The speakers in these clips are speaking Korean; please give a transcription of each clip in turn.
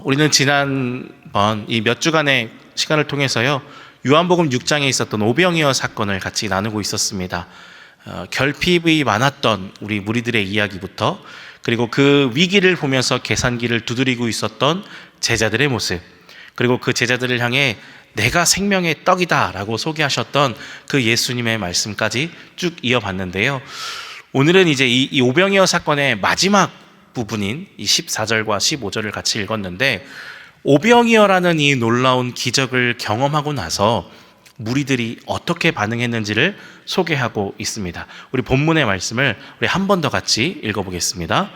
우리는 지난번 이 몇 주간의 시간을 통해서요, 요한복음 6장에 있었던 오병이어 사건을 같이 나누고 있었습니다. 결핍이 많았던 우리 무리들의 이야기부터, 그리고 그 위기를 보면서 계산기를 두드리고 있었던 제자들의 모습, 그리고 그 제자들을 향해 내가 생명의 떡이다 라고 소개하셨던 그 예수님의 말씀까지 쭉 이어봤는데요. 오늘은 이제 이 오병이어 사건의 마지막 부분인 이 14절과 15절을 같이 읽었는데, 오병이어라는 이 놀라운 기적을 경험하고 나서 무리들이 어떻게 반응했는지를 소개하고 있습니다. 우리 본문의 말씀을 우리 한 번 더 같이 읽어보겠습니다.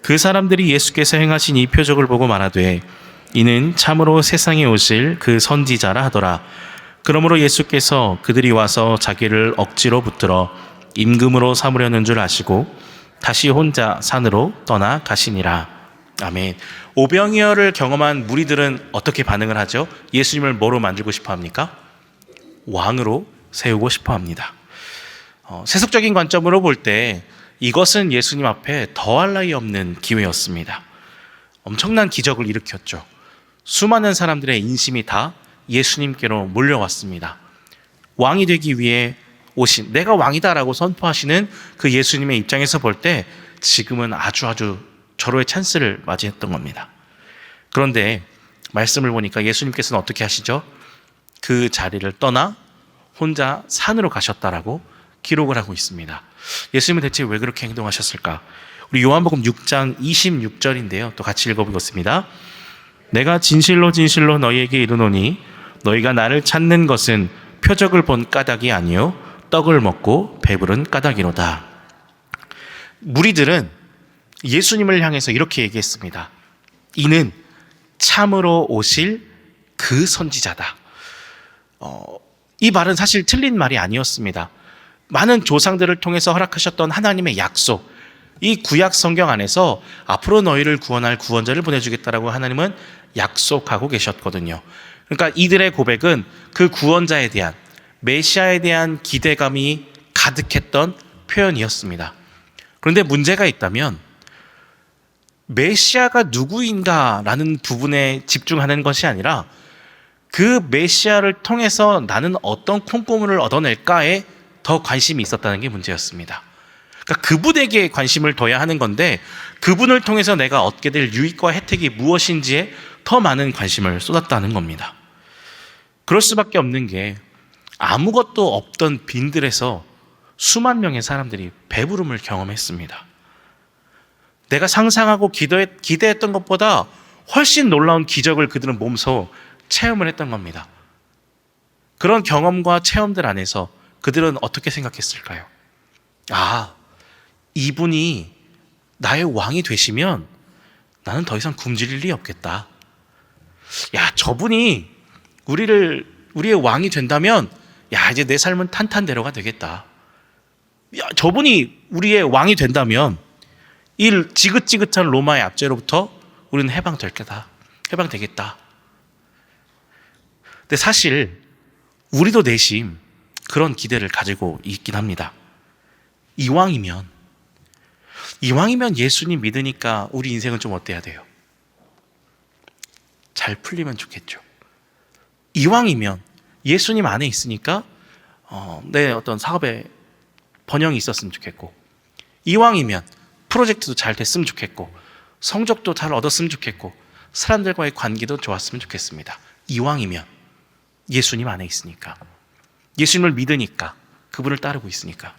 그 사람들이 예수께서 행하신 이 표적을 보고 말하되 이는 참으로 세상에 오실 그 선지자라 하더라. 그러므로 예수께서 그들이 와서 자기를 억지로 붙들어 임금으로 삼으려는 줄 아시고 다시 혼자 산으로 떠나 가시니라. 아멘. 오병이어를 경험한 무리들은 어떻게 반응을 하죠? 예수님을 뭐로 만들고 싶어 합니까? 왕으로 세우고 싶어 합니다. 세속적인 관점으로 볼 때 이것은 예수님 앞에 더할 나위 없는 기회였습니다. 엄청난 기적을 일으켰죠. 수많은 사람들의 인심이 다 예수님께로 몰려왔습니다. 왕이 되기 위해 오신, 내가 왕이다라고 선포하시는 그 예수님의 입장에서 볼 때 지금은 아주 절호의 찬스를 맞이했던 겁니다. 그런데 말씀을 보니까 예수님께서는 어떻게 하시죠? 그 자리를 떠나 혼자 산으로 가셨다라고 기록을 하고 있습니다. 예수님은 대체 왜 그렇게 행동하셨을까? 우리 요한복음 6장 26절인데요. 또 같이 읽어보겠습니다. 내가 진실로 진실로 너희에게 이르노니 너희가 나를 찾는 것은 표적을 본 까닭이 아니요 떡을 먹고 배부른 까닭이로다. 무리들은 예수님을 향해서 이렇게 얘기했습니다. 이는 참으로 오실 그 선지자다. 이 말은 사실 틀린 말이 아니었습니다. 많은 조상들을 통해서 허락하셨던 하나님의 약속, 이 구약 성경 안에서 앞으로 너희를 구원할 구원자를 보내주겠다라고 하나님은 약속하고 계셨거든요. 그러니까 이들의 고백은 그 구원자에 대한, 메시아에 대한 기대감이 가득했던 표현이었습니다. 그런데 문제가 있다면 메시아가 누구인가라는 부분에 집중하는 것이 아니라 그 메시아를 통해서 나는 어떤 콩고물을 얻어낼까에 더 관심이 있었다는 게 문제였습니다. 그러니까 그분에게 관심을 둬야 하는 건데 그분을 통해서 내가 얻게 될 유익과 혜택이 무엇인지에 더 많은 관심을 쏟았다는 겁니다. 그럴 수밖에 없는 게 아무것도 없던 빈들에서 수만 명의 사람들이 배부름을 경험했습니다. 내가 상상하고 기대했던 것보다 훨씬 놀라운 기적을 그들은 몸소 체험을 했던 겁니다. 그런 경험과 체험들 안에서 그들은 어떻게 생각했을까요? 아, 이분이 나의 왕이 되시면 나는 더 이상 굶주릴 일이 없겠다. 야, 저분이 우리의 왕이 된다면 야, 이제 내 삶은 탄탄대로가 되겠다. 야, 저분이 우리의 왕이 된다면 이 지긋지긋한 로마의 압제로부터 우리는 해방되겠다. 근데 사실 우리도 내심 그런 기대를 가지고 있긴 합니다. 이왕이면 예수님 믿으니까 우리 인생은 좀 어때야 돼요? 잘 풀리면 좋겠죠. 이왕이면 예수님 안에 있으니까 내 어떤 사업에 번영이 있었으면 좋겠고, 이왕이면 프로젝트도 잘 됐으면 좋겠고, 성적도 잘 얻었으면 좋겠고, 사람들과의 관계도 좋았으면 좋겠습니다. 이왕이면 예수님 안에 있으니까, 예수님을 믿으니까, 그분을 따르고 있으니까.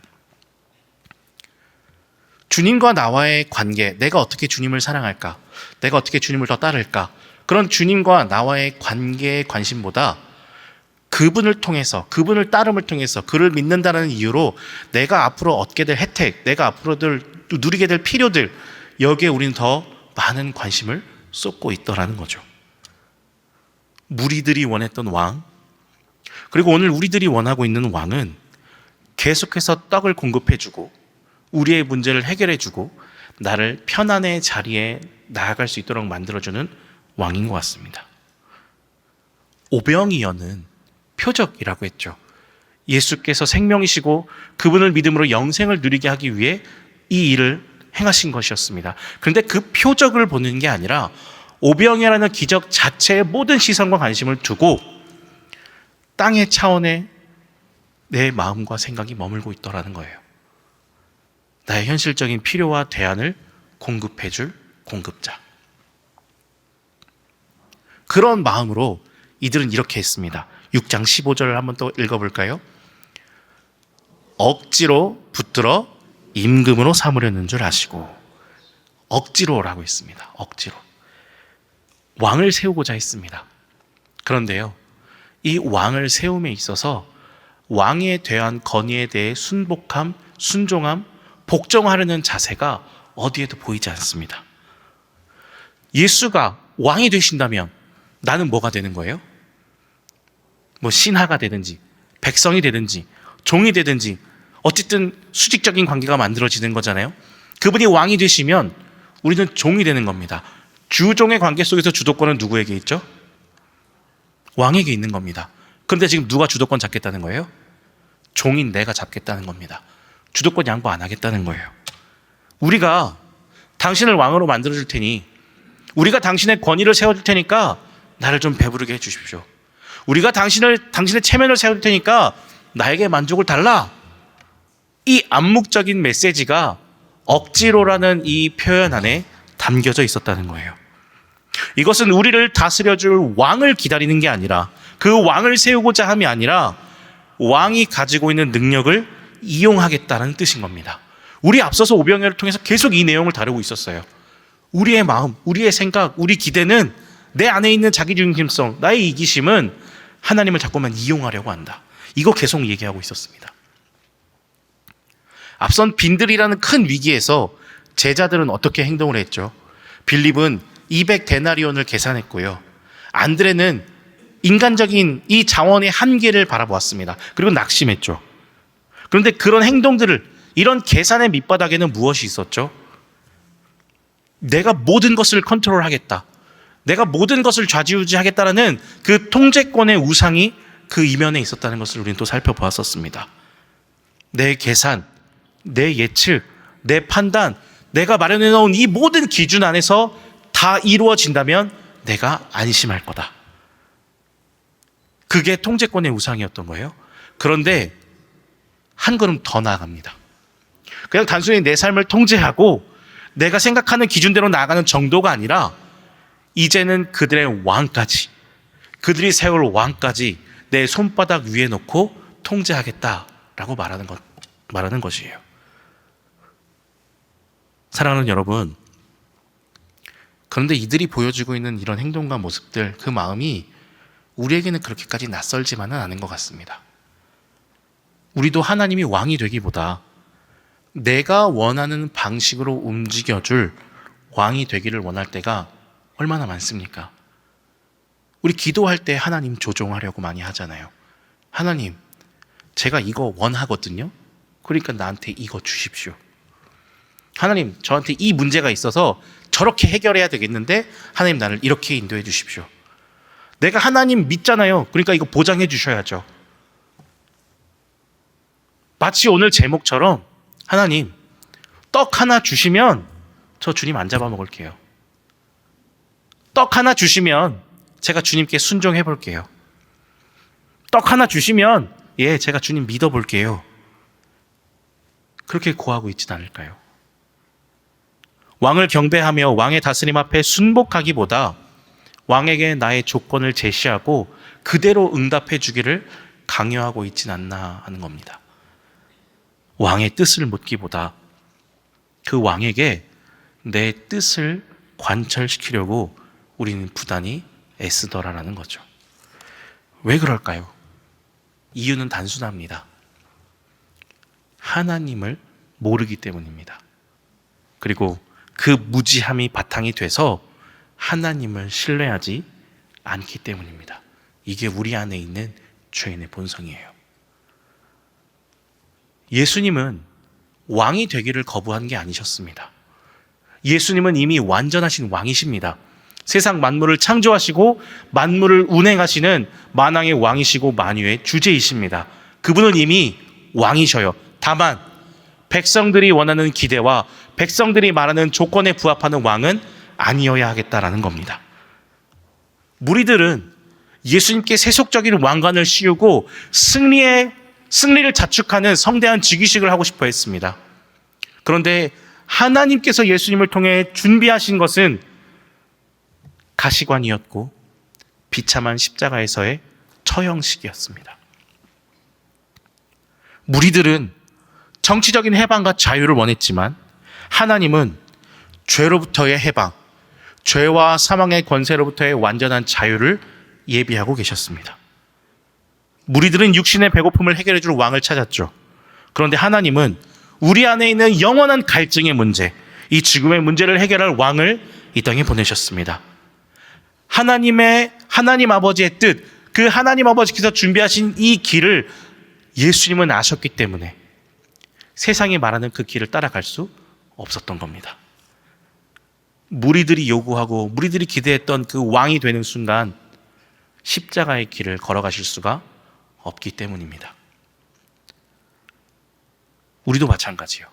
주님과 나와의 관계, 내가 어떻게 주님을 사랑할까, 내가 어떻게 주님을 더 따를까, 그런 주님과 나와의 관계의 관심보다 그분을 통해서, 그분을 따름을 통해서, 그를 믿는다는 이유로 내가 앞으로 얻게 될 혜택, 내가 앞으로 누리게 될 필요들, 여기에 우리는 더 많은 관심을 쏟고 있더라는 거죠. 무리들이 원했던 왕, 그리고 오늘 우리들이 원하고 있는 왕은 계속해서 떡을 공급해주고 우리의 문제를 해결해주고 나를 편안의 자리에 나아갈 수 있도록 만들어주는 왕인 것 같습니다. 오병이어는 표적이라고 했죠. 예수께서 생명이시고 그분을 믿음으로 영생을 누리게 하기 위해 이 일을 행하신 것이었습니다. 그런데 그 표적을 보는 게 아니라 오병이어라는 기적 자체에 모든 시선과 관심을 두고 땅의 차원에 내 마음과 생각이 머물고 있더라는 거예요. 나의 현실적인 필요와 대안을 공급해 줄 공급자. 그런 마음으로 이들은 이렇게 했습니다. 6장 15절을 한번 또 읽어볼까요? 억지로 붙들어 임금으로 삼으려는 줄 아시고. 억지로라고 했습니다. 억지로. 왕을 세우고자 했습니다. 그런데요, 이 왕을 세움에 있어서 왕에 대한 건의에 대해 순복함, 순종함, 복종하려는 자세가 어디에도 보이지 않습니다. 예수가 왕이 되신다면 나는 뭐가 되는 거예요? 뭐 신하가 되든지 백성이 되든지 종이 되든지 어쨌든 수직적인 관계가 만들어지는 거잖아요. 그분이 왕이 되시면 우리는 종이 되는 겁니다. 주종의 관계 속에서 주도권은 누구에게 있죠? 왕에게 있는 겁니다. 그런데 지금 누가 주도권 잡겠다는 거예요? 종인 내가 잡겠다는 겁니다. 주도권 양보 안 하겠다는 거예요. 우리가 당신을 왕으로 만들어줄 테니, 우리가 당신의 권위를 세워줄 테니까 나를 좀 배부르게 해주십시오. 우리가 당신의 체면을 세워줄 테니까 나에게 만족을 달라. 이 암묵적인 메시지가 억지로라는 이 표현 안에 담겨져 있었다는 거예요. 이것은 우리를 다스려줄 왕을 기다리는 게 아니라, 그 왕을 세우고자 함이 아니라 왕이 가지고 있는 능력을 이용하겠다는 뜻인 겁니다. 우리 앞서서 오병이어를 통해서 계속 이 내용을 다루고 있었어요. 우리의 마음, 우리의 생각, 우리 기대는, 내 안에 있는 자기중심성, 나의 이기심은 하나님을 자꾸만 이용하려고 한다. 이거 계속 얘기하고 있었습니다. 앞선 빈들이라는 큰 위기에서 제자들은 어떻게 행동을 했죠? 빌립은 200데나리온을 계산했고요. 안드레는 인간적인 이 자원의 한계를 바라보았습니다. 그리고 낙심했죠. 그런데 그런 행동들을, 이런 계산의 밑바닥에는 무엇이 있었죠? 내가 모든 것을 컨트롤하겠다, 내가 모든 것을 좌지우지하겠다라는 그 통제권의 우상이 그 이면에 있었다는 것을 우리는 또 살펴보았었습니다. 내 계산, 내 예측, 내 판단, 내가 마련해 놓은 이 모든 기준 안에서 다 이루어진다면 내가 안심할 거다. 그게 통제권의 우상이었던 거예요. 그런데 한 걸음 더 나아갑니다. 그냥 단순히 내 삶을 통제하고 내가 생각하는 기준대로 나아가는 정도가 아니라 이제는 그들의 왕까지, 그들이 세울 왕까지 내 손바닥 위에 놓고 통제하겠다라고 말하는 것이에요. 사랑하는 여러분, 그런데 이들이 보여주고 있는 이런 행동과 모습들, 그 마음이 우리에게는 그렇게까지 낯설지만은 않은 것 같습니다. 우리도 하나님이 왕이 되기보다 내가 원하는 방식으로 움직여줄 왕이 되기를 원할 때가 얼마나 많습니까? 우리 기도할 때 하나님 조종하려고 많이 하잖아요. 하나님, 제가 이거 원하거든요. 그러니까 나한테 이거 주십시오. 하나님, 저한테 이 문제가 있어서 저렇게 해결해야 되겠는데 하나님 나를 이렇게 인도해 주십시오. 내가 하나님 믿잖아요. 그러니까 이거 보장해 주셔야죠. 마치 오늘 제목처럼 하나님, 떡 하나 주시면 저 주님 안 잡아먹을게요. 떡 하나 주시면 제가 주님께 순종해 볼게요. 떡 하나 주시면 제가 주님 믿어볼게요. 그렇게 고하고 있진 않을까요? 왕을 경배하며 왕의 다스림 앞에 순복하기보다 왕에게 나의 조건을 제시하고 그대로 응답해 주기를 강요하고 있진 않나 하는 겁니다. 왕의 뜻을 묻기보다 그 왕에게 내 뜻을 관철시키려고 우리는 부단히 애쓰더라라는 거죠. 왜 그럴까요? 이유는 단순합니다. 하나님을 모르기 때문입니다. 그리고 그 무지함이 바탕이 돼서 하나님을 신뢰하지 않기 때문입니다. 이게 우리 안에 있는 죄인의 본성이에요. 예수님은 왕이 되기를 거부한 게 아니셨습니다. 예수님은 이미 완전하신 왕이십니다. 세상 만물을 창조하시고 만물을 운행하시는 만왕의 왕이시고 만유의 주제이십니다. 그분은 이미 왕이셔요. 다만 백성들이 원하는 기대와 백성들이 말하는 조건에 부합하는 왕은 아니어야 하겠다라는 겁니다. 무리들은 예수님께 세속적인 왕관을 씌우고 승리를 자축하는 성대한 즉위식을 하고 싶어 했습니다. 그런데 하나님께서 예수님을 통해 준비하신 것은 가시관이었고 비참한 십자가에서의 처형식이었습니다. 무리들은 정치적인 해방과 자유를 원했지만 하나님은 죄로부터의 해방, 죄와 사망의 권세로부터의 완전한 자유를 예비하고 계셨습니다. 무리들은 육신의 배고픔을 해결해 줄 왕을 찾았죠. 그런데 하나님은 우리 안에 있는 영원한 갈증의 문제, 이 죽음의 문제를 해결할 왕을 이 땅에 보내셨습니다. 하나님 아버지의 뜻, 그 하나님 아버지께서 준비하신 이 길을 예수님은 아셨기 때문에 세상이 말하는 그 길을 따라갈 수 없었던 겁니다. 무리들이 요구하고 무리들이 기대했던 그 왕이 되는 순간 십자가의 길을 걸어가실 수가 없기 때문입니다. 우리도 마찬가지요.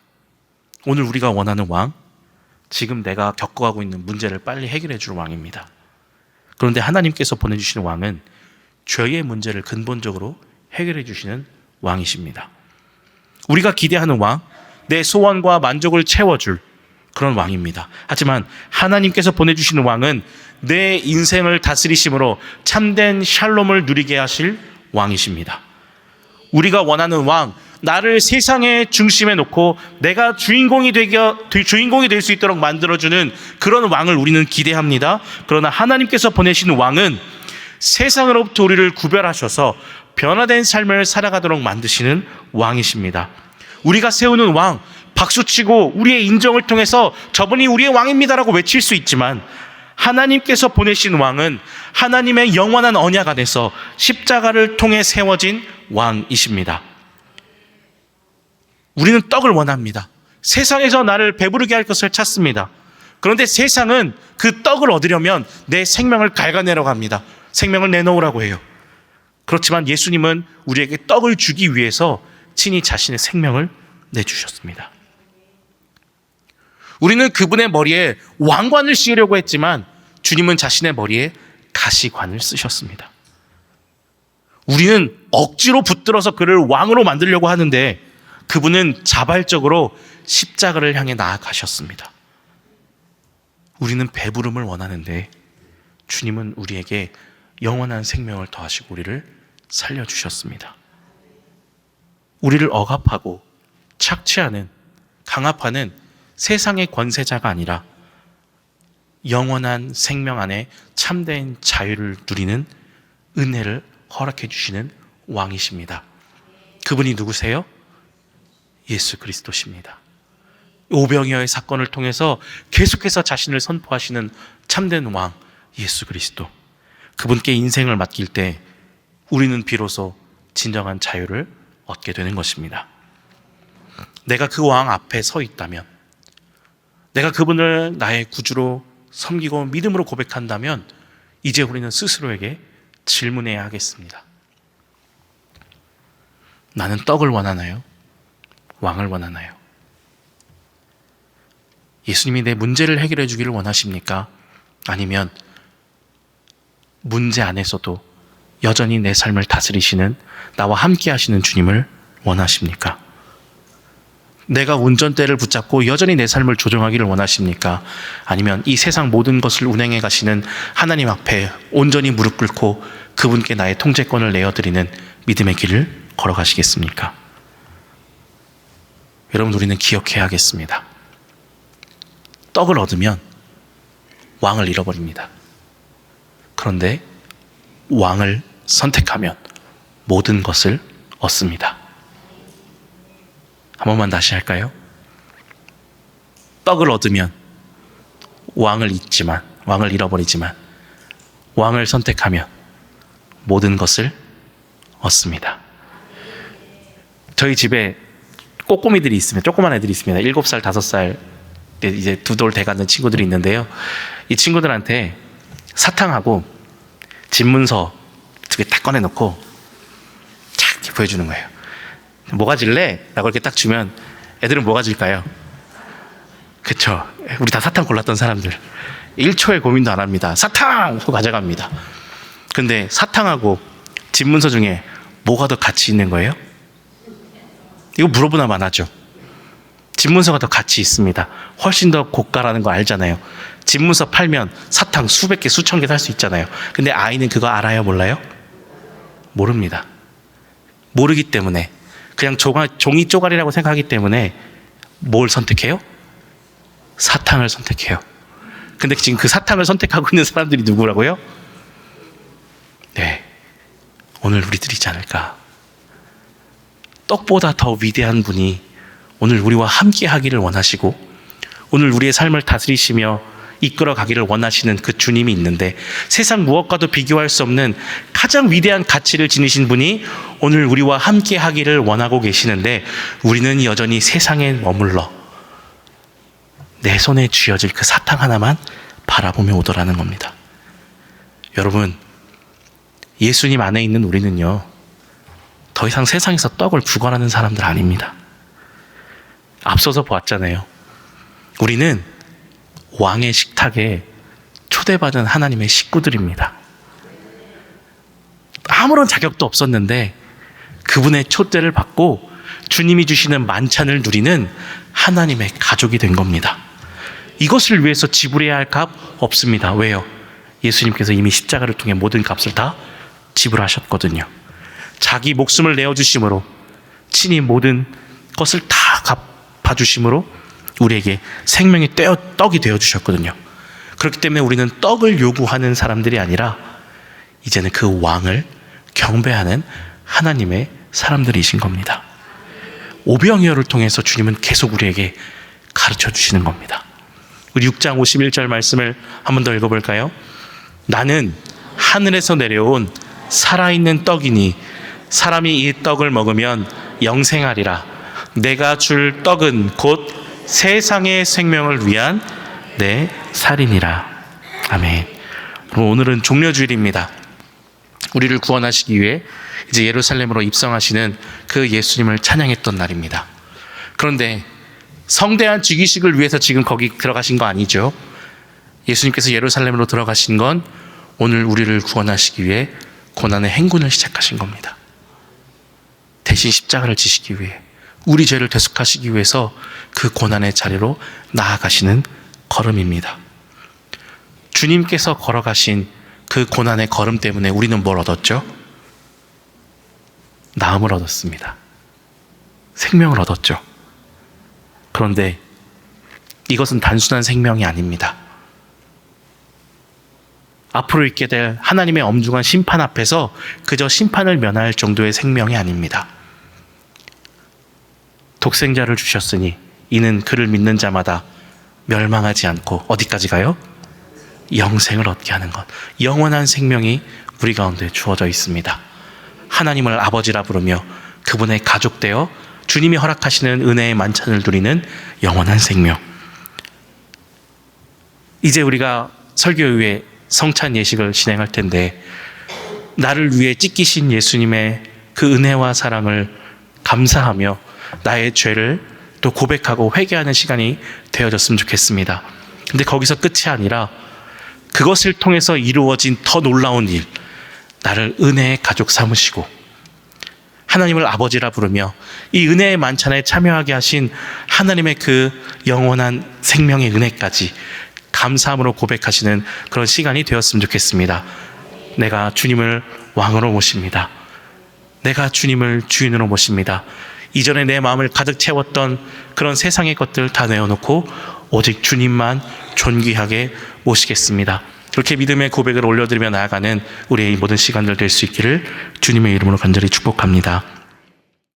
오늘 우리가 원하는 왕, 지금 내가 겪어가고 있는 문제를 빨리 해결해 줄 왕입니다. 그런데 하나님께서 보내주시는 왕은 죄의 문제를 근본적으로 해결해 주시는 왕이십니다. 우리가 기대하는 왕, 내 소원과 만족을 채워줄 그런 왕입니다. 하지만 하나님께서 보내주시는 왕은 내 인생을 다스리심으로 참된 샬롬을 누리게 하실 왕이십니다. 우리가 원하는 왕, 나를 세상의 중심에 놓고 내가 주인공이 될 수 있도록 만들어주는 그런 왕을 우리는 기대합니다. 그러나 하나님께서 보내시는 왕은 세상으로부터 우리를 구별하셔서 변화된 삶을 살아가도록 만드시는 왕이십니다. 우리가 세우는 왕, 박수치고 우리의 인정을 통해서 저분이 우리의 왕입니다라고 외칠 수 있지만 하나님께서 보내신 왕은 하나님의 영원한 언약 안에서 십자가를 통해 세워진 왕이십니다. 우리는 떡을 원합니다. 세상에서 나를 배부르게 할 것을 찾습니다. 그런데 세상은 그 떡을 얻으려면 내 생명을 갉아내려고 합니다. 생명을 내놓으라고 해요. 그렇지만 예수님은 우리에게 떡을 주기 위해서 친히 자신의 생명을 내주셨습니다. 우리는 그분의 머리에 왕관을 씌우려고 했지만 주님은 자신의 머리에 가시관을 쓰셨습니다. 우리는 억지로 붙들어서 그를 왕으로 만들려고 하는데 그분은 자발적으로 십자가를 향해 나아가셨습니다. 우리는 배부름을 원하는데 주님은 우리에게 영원한 생명을 더하시고 우리를 살려주셨습니다. 우리를 억압하고 착취하는, 강압하는 세상의 권세자가 아니라 영원한 생명 안에 참된 자유를 누리는 은혜를 허락해 주시는 왕이십니다. 그분이 누구세요? 예수 그리스도십니다. 오병이어의 사건을 통해서 계속해서 자신을 선포하시는 참된 왕 예수 그리스도. 그분께 인생을 맡길 때 우리는 비로소 진정한 자유를 얻게 되는 것입니다. 내가 그 왕 앞에 서 있다면, 내가 그분을 나의 구주로 섬기고 믿음으로 고백한다면 이제 우리는 스스로에게 질문해야 하겠습니다. 나는 떡을 원하나요? 왕을 원하나요? 예수님이 내 문제를 해결해 주기를 원하십니까? 아니면 문제 안에서도 여전히 내 삶을 다스리시는, 나와 함께 하시는 주님을 원하십니까? 내가 운전대를 붙잡고 여전히 내 삶을 조종하기를 원하십니까? 아니면 이 세상 모든 것을 운행해 가시는 하나님 앞에 온전히 무릎 꿇고 그분께 나의 통제권을 내어드리는 믿음의 길을 걸어가시겠습니까? 여러분, 우리는 기억해야겠습니다. 떡을 얻으면 왕을 잃어버립니다. 그런데 왕을 선택하면 모든 것을 얻습니다. 한 번만 다시 할까요? 떡을 얻으면 왕을 잃어버리지만 왕을 선택하면 모든 것을 얻습니다. 저희 집에 꼬꼬미들이 있습니다. 조그만 애들이 있습니다. 7살, 5살 이제 두 돌 돼가는 친구들이 있는데요. 이 친구들한테 사탕하고 집문서 2개 딱 꺼내놓고 착 보여주는 거예요. 뭐 가질래? 라고 이렇게 딱 주면 애들은 뭐 가질까요? 그쵸? 우리 다 사탕 골랐던 사람들. 1초의 고민도 안 합니다. 사탕! 하고 가져갑니다. 근데 사탕하고 집문서 중에 뭐가 더 가치 있는 거예요? 이거 물어보나 마나죠. 집문서가 더 가치 있습니다. 훨씬 더 고가라는 거 알잖아요. 집문서 팔면 사탕 수백 개, 수천 개 살 수 있잖아요. 근데 아이는 그거 알아요, 몰라요? 모릅니다. 모르기 때문에 그냥 종이 쪼가리라고 생각하기 때문에 뭘 선택해요? 사탕을 선택해요. 근데 지금 그 사탕을 선택하고 있는 사람들이 누구라고요? 네, 오늘 우리들이지 않을까. 떡보다 더 위대한 분이 오늘 우리와 함께 하기를 원하시고 오늘 우리의 삶을 다스리시며 이끌어 가기를 원하시는 그 주님이 있는데, 세상 무엇과도 비교할 수 없는 가장 위대한 가치를 지니신 분이 오늘 우리와 함께 하기를 원하고 계시는데, 우리는 여전히 세상에 머물러 내 손에 쥐어질 그 사탕 하나만 바라보며 오더라는 겁니다. 여러분, 예수님 안에 있는 우리는요, 더 이상 세상에서 떡을 구걸하는 사람들 아닙니다. 앞서서 보았잖아요. 우리는 왕의 식탁에 초대받은 하나님의 식구들입니다. 아무런 자격도 없었는데 그분의 초대를 받고 주님이 주시는 만찬을 누리는 하나님의 가족이 된 겁니다. 이것을 위해서 지불해야 할 값 없습니다. 왜요? 예수님께서 이미 십자가를 통해 모든 값을 다 지불하셨거든요. 자기 목숨을 내어주심으로, 친히 모든 것을 다 갚아주심으로 우리에게 생명의 떡이 되어주셨거든요. 그렇기 때문에 우리는 떡을 요구하는 사람들이 아니라 이제는 그 왕을 경배하는 하나님의 사람들이신 겁니다. 오병이어를 통해서 주님은 계속 우리에게 가르쳐 주시는 겁니다. 우리 6장 51절 말씀을 한 번 더 읽어볼까요? 나는 하늘에서 내려온 살아있는 떡이니 사람이 이 떡을 먹으면 영생하리라. 내가 줄 떡은 곧 세상의 생명을 위한 내 살이니라. 아멘. 오늘은 종려주일입니다. 우리를 구원하시기 위해 이제 예루살렘으로 입성하시는 그 예수님을 찬양했던 날입니다. 그런데 성대한 즉위식을 위해서 지금 거기 들어가신 거 아니죠? 예수님께서 예루살렘으로 들어가신 건 오늘 우리를 구원하시기 위해 고난의 행군을 시작하신 겁니다. 대신 십자가를 지시기 위해, 우리 죄를 대속하시기 위해서 그 고난의 자리로 나아가시는 걸음입니다. 주님께서 걸어가신 그 고난의 걸음 때문에 우리는 뭘 얻었죠? 나음을 얻었습니다. 생명을 얻었죠. 그런데 이것은 단순한 생명이 아닙니다. 앞으로 있게 될 하나님의 엄중한 심판 앞에서 그저 심판을 면할 정도의 생명이 아닙니다. 독생자를 주셨으니 이는 그를 믿는 자마다 멸망하지 않고 어디까지 가요? 영생을 얻게 하는 것. 영원한 생명이 우리 가운데 주어져 있습니다. 하나님을 아버지라 부르며 그분의 가족 되어 주님이 허락하시는 은혜의 만찬을 누리는 영원한 생명. 이제 우리가 설교 후에 성찬 예식을 진행할 텐데, 나를 위해 찢기신 예수님의 그 은혜와 사랑을 감사하며 나의 죄를 또 고백하고 회개하는 시간이 되어졌으면 좋겠습니다. 근데 거기서 끝이 아니라 그것을 통해서 이루어진 더 놀라운 일, 나를 은혜의 가족 삼으시고 하나님을 아버지라 부르며 이 은혜의 만찬에 참여하게 하신 하나님의 그 영원한 생명의 은혜까지 감사함으로 고백하시는 그런 시간이 되었으면 좋겠습니다. 내가 주님을 왕으로 모십니다. 내가 주님을 주인으로 모십니다. 이전에 내 마음을 가득 채웠던 그런 세상의 것들 다 내어놓고 오직 주님만 존귀하게 모시겠습니다. 그렇게 믿음의 고백을 올려드리며 나아가는 우리의 모든 시간들 될 수 있기를 주님의 이름으로 간절히 축복합니다.